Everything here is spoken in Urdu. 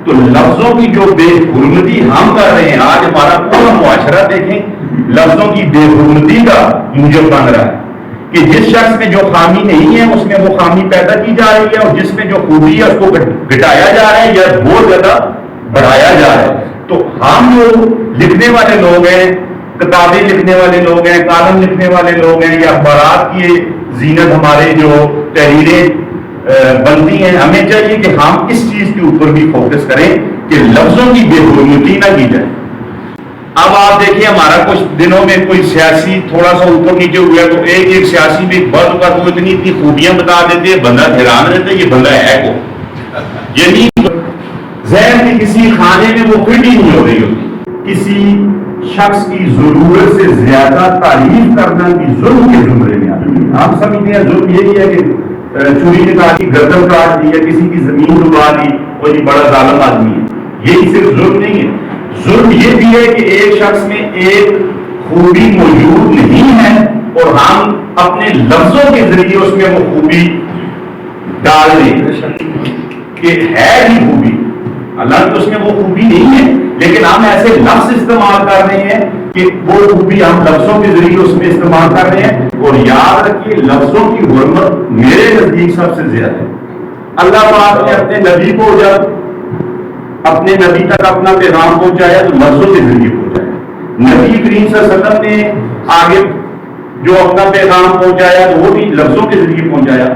تو لفظوں کی جو بے حرمتی ہم کر رہے ہیں، آج ہمارا پورا معاشرہ دیکھیں لفظوں کی بے حرمتی کا موجب بن رہا ہے کہ جس شخص میں جو خامی نہیں ہے اس میں وہ خامی پیدا کی جا رہی ہے، اور جس میں جو خوبی ہے اس کو گھٹایا جا رہا ہے یا بہت زیادہ بڑھایا جا رہا ہے۔ تو ہم جو لکھنے والے لوگ ہیں، کتابیں لکھنے والے لوگ ہیں، کالم لکھنے والے لوگ ہیں، یا اخبارات کی زینت ہمارے جو تحریریں بنتی ہیں، ہمیں چاہیے کہ ہم اس چیز کے اوپر بھی فوکس کریں کہ لفظوں کی بے حرمتی نہ کی جائے۔ اب آپ دیکھیے ہمارا کچھ دنوں میں کوئی سیاسی تھوڑا سا اوپر نیچے ہوا تو ایک سیاسی بھی بعض اوقات وہ اتنی خوبیاں بتا دیتے ہیں، بندہ حیران رہتا ہے یہ بندہ ہے کو، یعنی ذہن کے کسی خانے میں وہ فٹ ہی نہیں ہو رہی ہوتی۔ کسی شخص کی ضرورت سے زیادہ تعریف کرنا بھی ظلم کے زمرے میں آتی ہے۔ آپ سمجھتے ہیں ظلم یہی ہے کہ چوری نکال دی، گردن کاٹ دی، یا کسی کی زمین ڈبا دی، وہ یہ بڑا ظالم آدمی ہے۔ یہی صرف ظلم نہیں ہے، ظلم یہ بھی ہے کہ ایک شخص میں ایک خوبی موجود نہیں ہے اور ہم اپنے لفظوں کے ذریعے اس میں وہ خوبی ڈال دیں کہ ہے ہی خوبی، حالانکہ اس میں وہ خوبی نہیں ہے، لیکن ہم ایسے لفظ استعمال کر رہے ہیں کہ وہ خوبی ہم لفظوں کے ذریعے اس میں استعمال کر رہے ہیں۔ اور یاد رکھیے لفظوں کی حرمت میرے نزدیک سب سے زیادہ ہے۔ اللہ پاک نے اپنے نبی کو جب اپنے نبی تک اپنا پیغام پہنچایا تو لفظوں کے ذریعے پہنچایا۔ نبی کریم صلی اللہ علیہ وسلم نے آگے جو اپنا پیغام پہنچایا تو وہ بھی لفظوں کے ذریعے پہنچایا۔